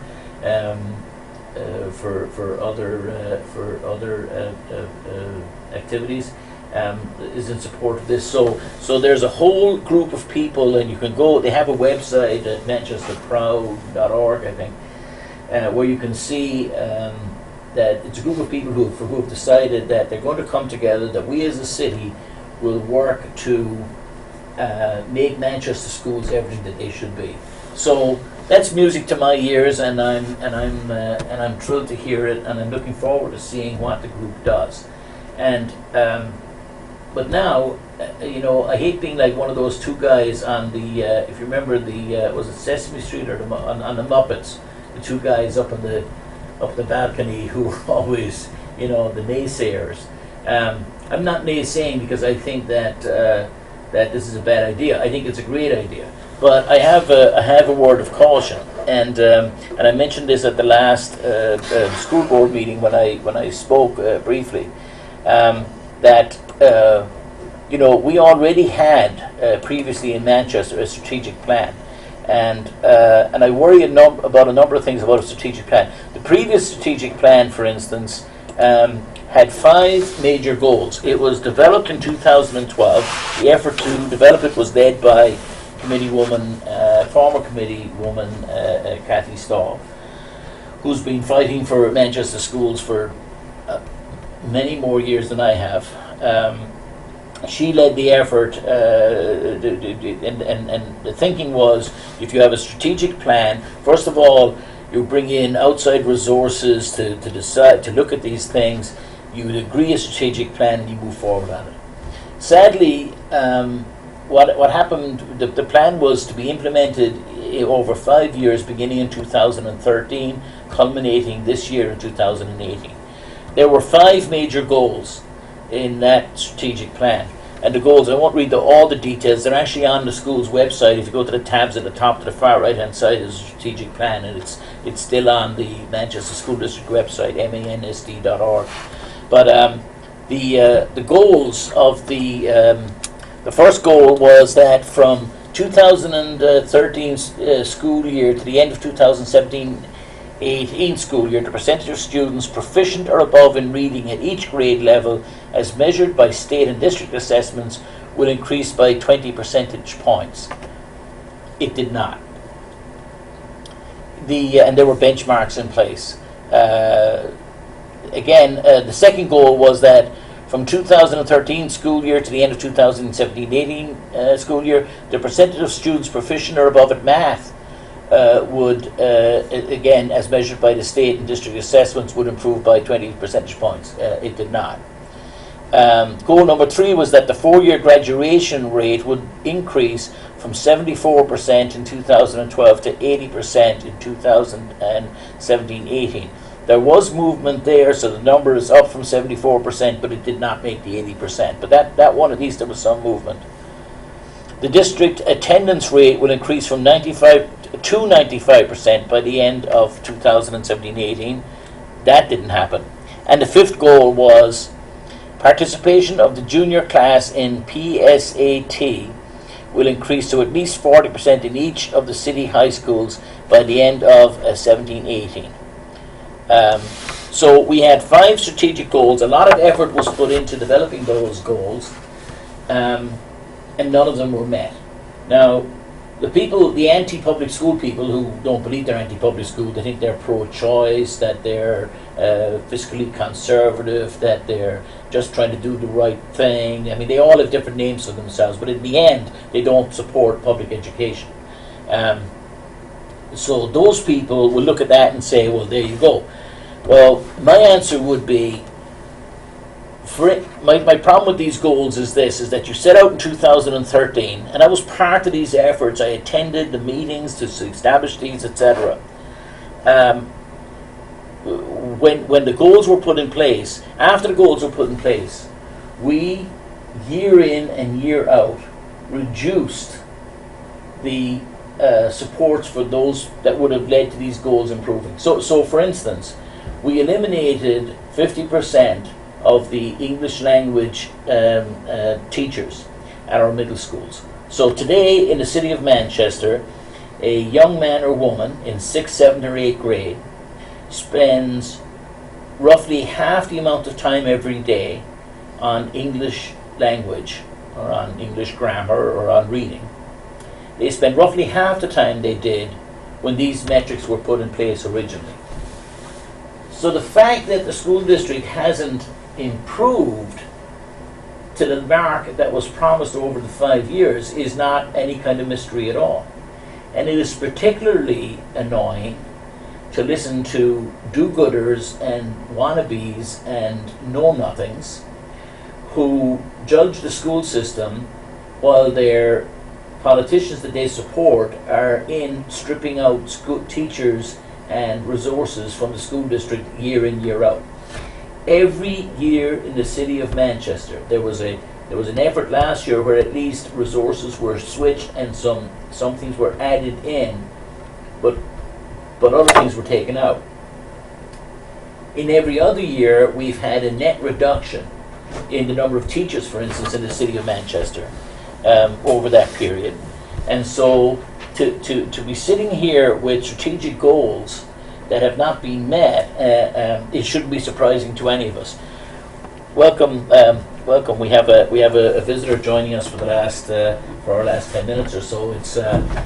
Speaker 1: for other activities, is in support of this. So there's a whole group of people, and you can go. They have a website at manchesterproud.org, I think, where you can see that it's a group of people who have decided that they're going to come together. That we as a city will work to make Manchester schools everything that they should be. So that's music to my ears, and I'm thrilled to hear it, and I'm looking forward to seeing what the group does. And but now, I hate being like one of those two guys on the if you remember was it Sesame Street or on the Muppets, the two guys up the balcony who were always the naysayers. I'm not naysaying because I think that this is a bad idea. I think it's a great idea. But I have a word of caution, and I mentioned this at the last school board meeting when I spoke briefly, that we already had previously in Manchester a strategic plan, and I worry about a number of things about a strategic plan. The previous strategic plan, for instance, had 5 major goals. It was developed in 2012. The effort to develop it was led by former committee woman Kathy Stahl, who's been fighting for Manchester schools for many more years than I have. She led the effort, and the thinking was, if you have a strategic plan, first of all, you bring in outside resources to decide, to look at these things, you would agree a strategic plan, and you move forward on it. Sadly, what happened, the plan was to be implemented over 5 years, beginning in 2013, culminating this year in 2018. There were 5 major goals in that strategic plan. And the goals, I won't read all the details, they're actually on the school's website. If you go to the tabs at the top to the far right hand side is a strategic plan, and it's still on the Manchester School District website, mansd.org. But the goals of the first goal was that from 2013 school year to the end of 2017-18 school year, the percentage of students proficient or above in reading at each grade level, as measured by state and district assessments, will increase by 20 percentage points. It did not. And there were benchmarks in place. The second goal was that from 2013 school year to the end of 2017-18 school year, the percentage of students proficient or above at math would, again, as measured by the state and district assessments, would improve by 20 percentage points. It did not. Goal number 3 was that the 4-year graduation rate would increase from 74% in 2012 to 80% in 2017-18. There was movement there, so the number is up from 74%, but it did not make the 80%. But that one, at least there was some movement. The district attendance rate will increase from 95 to 95% by the end of 2017-18. That didn't happen. And the 5th goal was participation of the junior class in PSAT will increase to at least 40% in each of the city high schools by the end of 17-18. So we had 5 strategic goals. A lot of effort was put into developing those goals, and none of them were met. Now, the anti-public school people who don't believe they're anti-public school, they think they're pro-choice, that they're fiscally conservative, that they're just trying to do the right thing. I mean, they all have different names for themselves, but in the end, they don't support public education. So those people will look at that and say, well, there you go. Well, my answer would be, my problem with these goals is this, is that you set out in 2013, and I was part of these efforts. I attended the meetings to establish these, etc. When the goals were put in place, after the goals were put in place, we, year in and year out, reduced the supports for those that would have led to these goals improving. So for instance, we eliminated 50% of the English language teachers at our middle schools. So today in the city of Manchester, a young man or woman in 6th, 7th or 8th grade spends roughly half the amount of time every day on English language or on English grammar or on reading. They spend roughly half the time they did when these metrics were put in place originally. So the fact that the school district hasn't improved to the mark that was promised over the 5 years is not any kind of mystery at all. And it is particularly annoying to listen to do-gooders and wannabes and know-nothings who judge the school system while their politicians that they support are in stripping out school teachers and resources from the school district year in, year out. Every year in the city of Manchester, there was an effort last year where at least resources were switched and some things were added in, but other things were taken out. In every other year, we've had a net reduction in the number of teachers, for instance, in the city of Manchester over that period. And so to be sitting here with strategic goals that have not been met, it shouldn't be surprising to any of us. Welcome. We have a visitor joining us for our last 10 minutes or so.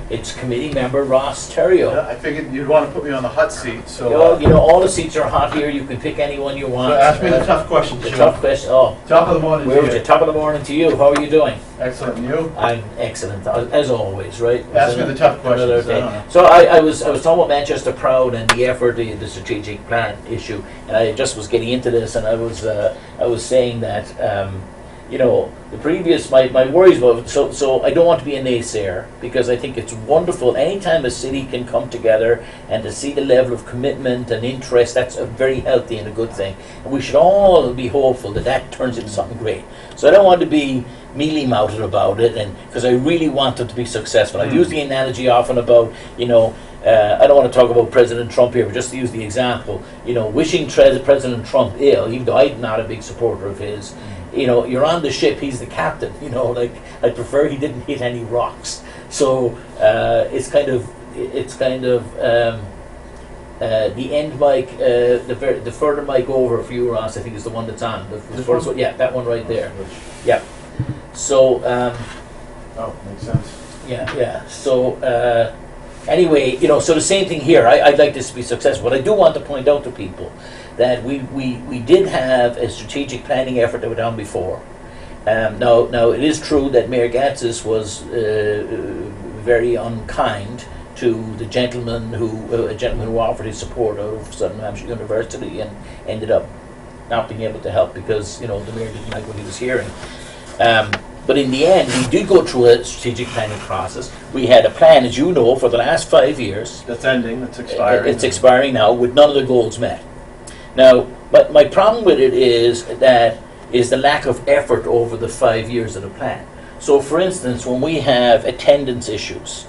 Speaker 1: It's committee member Ross Terrio.
Speaker 3: I figured you'd want to put me on the hot seat, so
Speaker 1: all the seats are hot here. You can pick any one you want.
Speaker 3: so ask me the tough questions.
Speaker 1: The
Speaker 3: Sean.
Speaker 1: tough question. Oh,
Speaker 3: Top of the morning.
Speaker 1: where
Speaker 3: to
Speaker 1: was
Speaker 3: you.
Speaker 1: you? Top of the morning to you. How are you doing?
Speaker 3: Excellent. And you?
Speaker 1: I'm excellent, as always, right?
Speaker 3: Ask me the tough questions.
Speaker 1: Another day.
Speaker 3: I don't know.
Speaker 1: So I was talking about Manchester Proud and the effort, the strategic plan issue, and I just was getting into this, and I was saying that the previous my worries about so I don't want to be a naysayer, because I think it's wonderful anytime a city can come together and to see the level of commitment and interest. That's a very healthy and a good thing, and we should all be hopeful that turns into something great. So I don't want to be mealy-mouthed about it, and because I really want it to be successful. I've used the analogy often about I don't want to talk about President Trump here, but just to use the example, wishing President Trump ill, even though I'm not a big supporter of his. You're on the ship, he's the captain, I prefer he didn't hit any rocks. So it's kind of the end mic, the further mic over for you, Ross, I think is the one that's on. The first one? Yeah, that one right there. Yeah. So
Speaker 3: Makes sense.
Speaker 1: yeah. So anyway, so the same thing here. I'd like this to be successful, but I do want to point out to people that we did have a strategic planning effort that went on before. Now it is true that Mayor Gatsis was very unkind to the gentleman who offered his support out of Southern Hampshire University and ended up not being able to help because the mayor didn't like what he was hearing. But in the end, we did go through a strategic planning process. We had a plan, as you know, for the last 5 years.
Speaker 3: That's ending, that's expiring.
Speaker 1: It's expiring now with none of the goals met. Now, but my problem with it is the lack of effort over the 5 years of the plan. So, for instance, when we have attendance issues,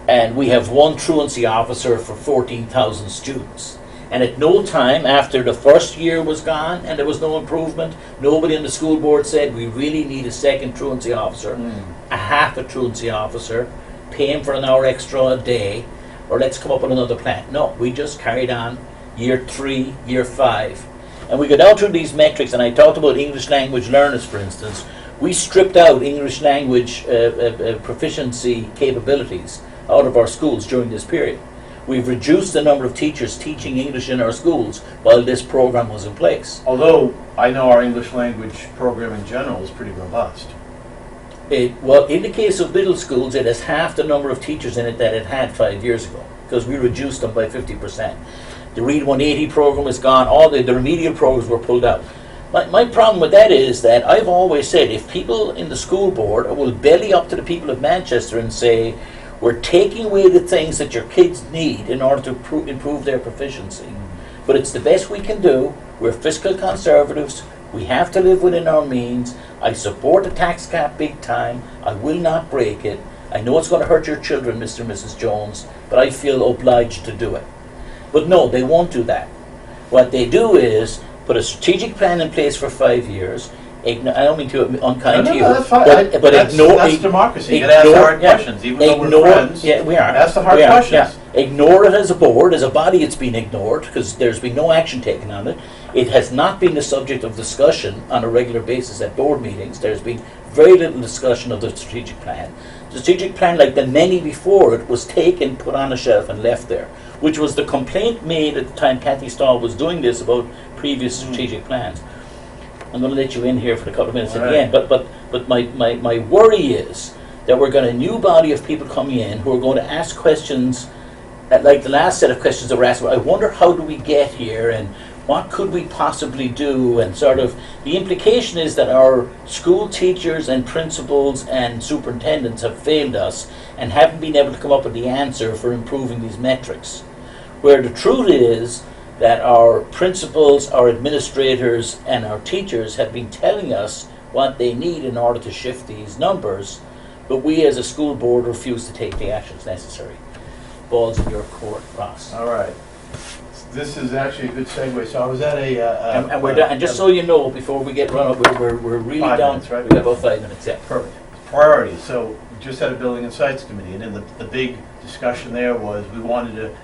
Speaker 1: and we have one truancy officer for 14,000 students, and at no time after the first year was gone and there was no improvement, nobody in the school board said we really need a second truancy officer, a half a truancy officer, pay him for an hour extra a day, or let's come up with another plan. No, we just carried on year 3, year 5. And we go down through these metrics, and I talked about English language learners, for instance. We stripped out English language proficiency capabilities out of our schools during this period. We've reduced the number of teachers teaching English in our schools while this program was in place.
Speaker 3: Although I know our English language program in general is pretty robust.
Speaker 1: Well, in the case of middle schools, it has half the number of teachers in it that it had 5 years ago, because we reduced them by 50%. The Read 180 program is gone. All the remedial programs were pulled out. My problem with that is that I've always said if people in the school board will belly up to the people of Manchester and say, we're taking away the things that your kids need in order to improve their proficiency, but it's the best we can do. We're fiscal conservatives. We have to live within our means. I support the tax cap big time. I will not break it. I know it's going to hurt your children, Mr. and Mrs. Jones, but I feel obliged to do it. But no, they won't do that. What they do is put a strategic plan in place for 5 years. I don't mean to be unkind to you,
Speaker 3: that's fine.
Speaker 1: but
Speaker 3: That's democracy. You can ask the hard questions, even though we're friends.
Speaker 1: Yeah, we are.
Speaker 3: Ask the hard
Speaker 1: We are,
Speaker 3: questions.
Speaker 1: yeah. Ignore it as a board, as a body. It's been ignored because there's been no action taken on it. It has not been the subject of discussion on a regular basis at board meetings. There's been very little discussion of the strategic plan. The strategic plan, like the many before it, was taken, put on a shelf, and left there, which was the complaint made at the time Cathy Stahl was doing this about previous strategic plans. I'm going to let you in here for a couple of minutes at the end, but my worry is that we're going to a new body of people coming in who are going to ask questions like the last set of questions that were asked. I wonder how do we get here and what could we possibly do, and sort of the implication is that our school teachers and principals and superintendents have failed us and haven't been able to come up with the answer for improving these metrics. Where the truth is that our principals, our administrators, and our teachers have been telling us what they need in order to shift these numbers, but we as a school board refuse to take the actions necessary. Ball's in your court, Ross.
Speaker 3: All right. This is actually a good segue. So I was at
Speaker 1: And we're done. And just so you know, before we get run up, we're really
Speaker 3: 5
Speaker 1: down.
Speaker 3: minutes, right?
Speaker 1: We have about 5 minutes, yeah.
Speaker 3: Perfect. Priorities. So we just had a Building and Sites Committee, and then the big discussion there was we wanted to,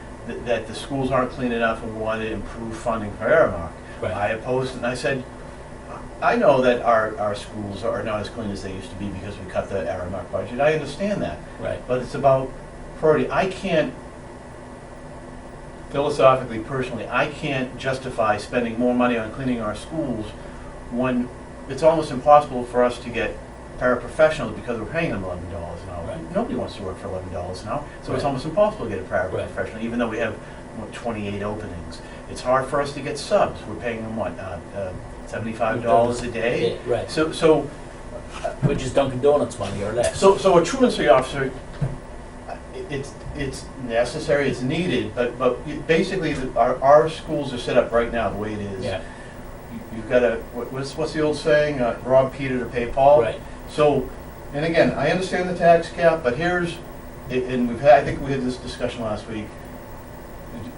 Speaker 3: that the schools aren't clean enough and we wanted to improve funding for Aramark.
Speaker 1: Right.
Speaker 3: I opposed it, and I said, I know that our schools are not as clean as they used to be because we cut the Aramark budget. I understand that.
Speaker 1: Right.
Speaker 3: But it's about priority. I can't, philosophically, personally, I can't justify spending more money on cleaning our schools when it's almost impossible for us to get paraprofessionals because we're paying them $11 an hour.
Speaker 1: Right.
Speaker 3: Nobody wants to work for $11 an hour, so it's
Speaker 1: Right.
Speaker 3: almost impossible to get a paraprofessional, even though we have 28 openings. It's hard for us to get subs. We're paying them what, $75 a day?
Speaker 1: Yeah, right.
Speaker 3: So
Speaker 1: Which is Dunkin' Donuts money or less.
Speaker 3: So a truancy officer, it's necessary, it's needed, but basically our schools are set up right now the way it is.
Speaker 1: Yeah.
Speaker 3: You've got to, what's the old saying, rob Peter to pay Paul?
Speaker 1: Right.
Speaker 3: So, and again, I understand the tax cap, but here's, and I think we had this discussion last week,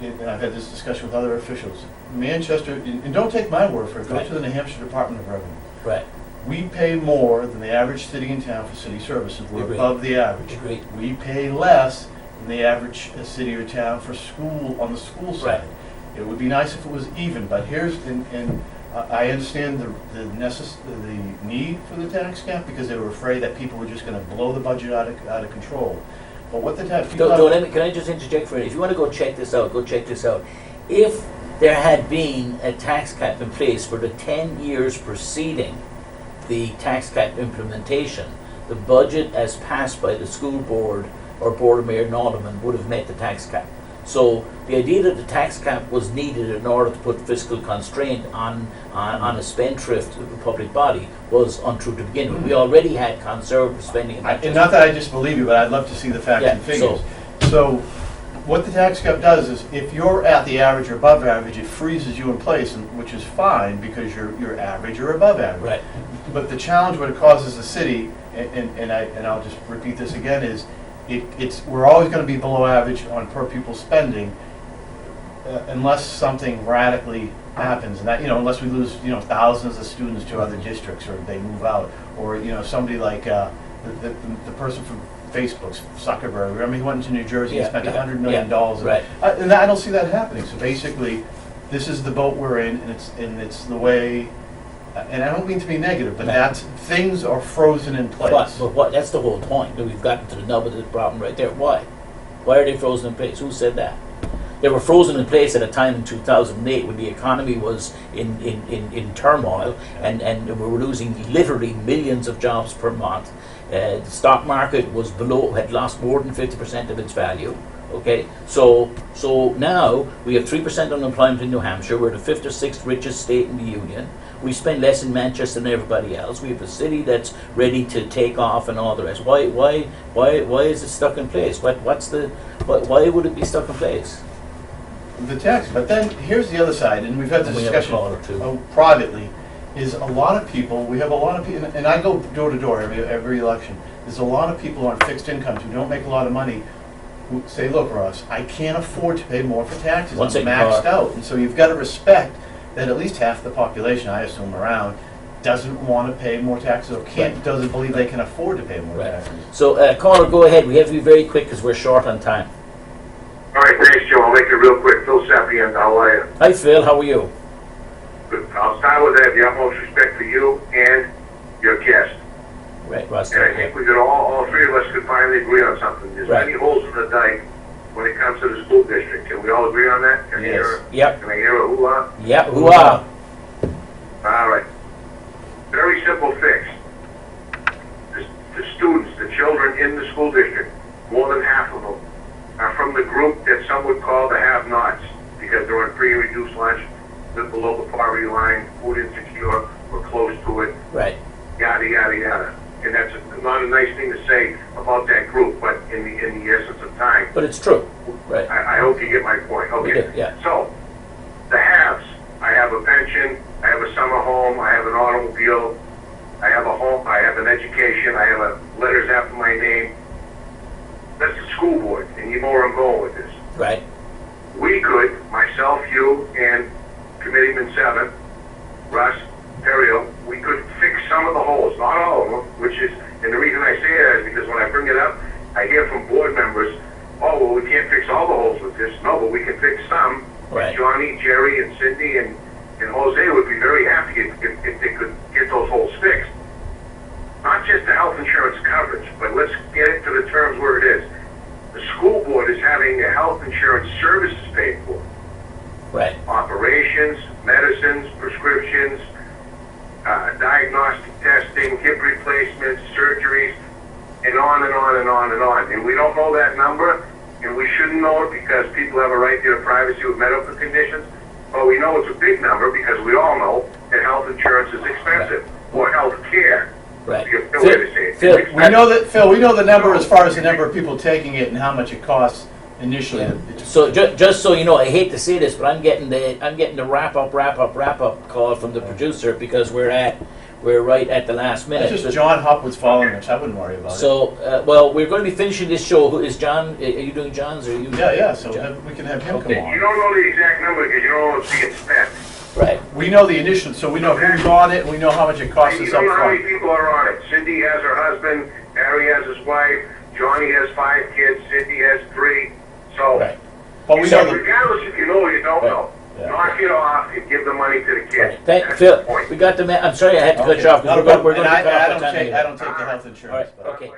Speaker 3: and I've had this discussion with other officials. Manchester, and don't take my word for it, go
Speaker 1: Right.
Speaker 3: to the New Hampshire Department of Revenue.
Speaker 1: Right.
Speaker 3: We pay more than the average city in town for city services. We're
Speaker 1: Agreed.
Speaker 3: above the average.
Speaker 1: Agreed.
Speaker 3: We pay less than the average city or town for school, on the school side. It would be nice if it was even, but here's, and I understand the need for the tax cap because they were afraid that people were just gonna blow the budget out of control. But what the tax,
Speaker 1: Can I just interject for you? If you want to go check this out, go check this out. If there had been a tax cap in place for the 10 years preceding the tax cap implementation. The budget as passed by the school board or Board of Mayor and Aldermen would have met the tax cap. So the idea that the tax cap was needed in order to put fiscal constraint on a spendthrift public body was untrue to begin with. We already had conservative spending.
Speaker 3: And not that I disbelieve you, but I'd love to see the facts and figures. So what the tax cap does is, if you're at the average or above average, it freezes you in place, which is fine because you're average or above average.
Speaker 1: Right.
Speaker 3: But the challenge what it causes the city, and I'll just repeat this again, is we're always going to be below average on per pupil spending unless something radically happens, and that, unless we lose thousands of students to other districts, or they move out, or somebody like the person from Facebook's Zuckerberg. Remember, he went to New Jersey and spent $100 million.
Speaker 1: Right.
Speaker 3: And I don't see that happening. So basically, this is the boat we're in, and it's the way. And I don't mean to be negative, but things are frozen in place.
Speaker 1: But that's the whole point. We've gotten to the nub of the problem right there. Why? Why are they frozen in place? Who said that? They were frozen in place at a time in 2008 when the economy was in turmoil, and we were losing literally millions of jobs per month. The stock market was had lost more than 50% of its value. Okay, so now we have 3% unemployment in New Hampshire. We're the 5th or 6th richest state in the union. We spend less in Manchester than everybody else. We have a city that's ready to take off and all the rest. Why is it stuck in place? Why would it be stuck in place?
Speaker 3: The tax, but then here's the other side, and we've had this discussion privately. Is a lot of people. We have a lot of people, and I go door to door every election. There's a lot of people on fixed incomes who don't make a lot of money, who say, "Look, Ross, I can't afford to pay more for taxes. I'm maxed out." And so you've got to respect that at least half the population, I assume, around, doesn't want to pay more taxes, or doesn't believe they can afford to pay more taxes.
Speaker 1: So, caller, go ahead. We have to be very quick because we're short on time.
Speaker 4: All right, thanks, Joe. I'll make it real quick. Phil Sapien, how are you?
Speaker 1: Hi, Phil. How are you?
Speaker 4: Good. I'll start with that. The utmost respect for you and your guest.
Speaker 1: Right, Ross.
Speaker 4: And I think we could all three of us could finally agree on something. There's many holes in the dike when it comes to the school district. Can we all agree on that? Can
Speaker 1: Yep.
Speaker 4: Can I hear a hoo-ah?
Speaker 1: Yep, hoo-ah.
Speaker 4: All right. Very simple fix. The students, the children in the school district, more than half of them, are from the group that some would call the have-nots, because they're on free and reduced lunch, live below the poverty line, food insecure, or close to it.
Speaker 1: Right.
Speaker 4: Yada, yada, yada. And that's not a nice thing to say about that group, but in the essence of time.
Speaker 1: But it's true. Right.
Speaker 4: I hope you get my point. Okay.
Speaker 1: Yeah.
Speaker 4: So, the haves. I have a pension, I have a summer home, I have an automobile, I have a home, I have an education, I have letters after my name. That's the school board, and you know where I'm going with this.
Speaker 1: Right.
Speaker 4: We could, myself, you, and Committeeman 7, Russ, Terrio, we could fix some of the holes, not all of them, and the reason I say that is because when I bring it up, I hear from board members, oh, well, we can't fix all the holes with this. No, but we can fix some.
Speaker 1: Right.
Speaker 4: Johnny, Jerry, and Cindy, and Jose would be very happy if they could get those holes fixed. Not just the health insurance coverage, but let's get it to the terms where it is. The school board is having their health insurance services paid for.
Speaker 1: Right.
Speaker 4: Operations, medicines, prescriptions, diagnostic testing, hip replacements, surgeries, and on and on and on and on. And we don't know that number, and we shouldn't know it because people have a right to their privacy with medical conditions. But we know it's a big number because we all know that health insurance is expensive, or health care.
Speaker 1: Right.
Speaker 3: Phil, we know the number as far as the number of people taking it and how much it costs initially.
Speaker 1: Yeah. So just so you know, I hate to say this, but I'm getting the wrap up call from the producer because we're right at the last minute.
Speaker 3: It's just John Hopwood's following us. I wouldn't worry about it.
Speaker 1: So, well, we're going to be finishing this show. Who is John? Are you doing John's? Or are you?
Speaker 3: Yeah. So we can have him come on.
Speaker 4: You don't know the exact number because you don't know what's being spent.
Speaker 1: Right.
Speaker 3: We know the initial, so we know who's on it, and we know how much it costs us
Speaker 4: You
Speaker 3: up
Speaker 4: don't know how
Speaker 3: front.
Speaker 4: many people are on it. Cindy has her husband, Harry has his wife, Johnny has 5 kids, Cindy has 3. So,
Speaker 1: Right.
Speaker 3: But we know the,
Speaker 4: regardless if you know or you don't know,
Speaker 3: Yeah.
Speaker 4: knock it off and give the money to the kids.
Speaker 1: Right.
Speaker 4: That's
Speaker 1: Phil,
Speaker 4: the point.
Speaker 1: we got the. I'm sorry, I had to cut you off.
Speaker 3: Not
Speaker 1: We're
Speaker 3: a problem.
Speaker 1: going to
Speaker 3: And
Speaker 1: be
Speaker 3: I
Speaker 1: back
Speaker 3: don't take the health insurance.
Speaker 1: All right.
Speaker 3: but-
Speaker 1: Okay.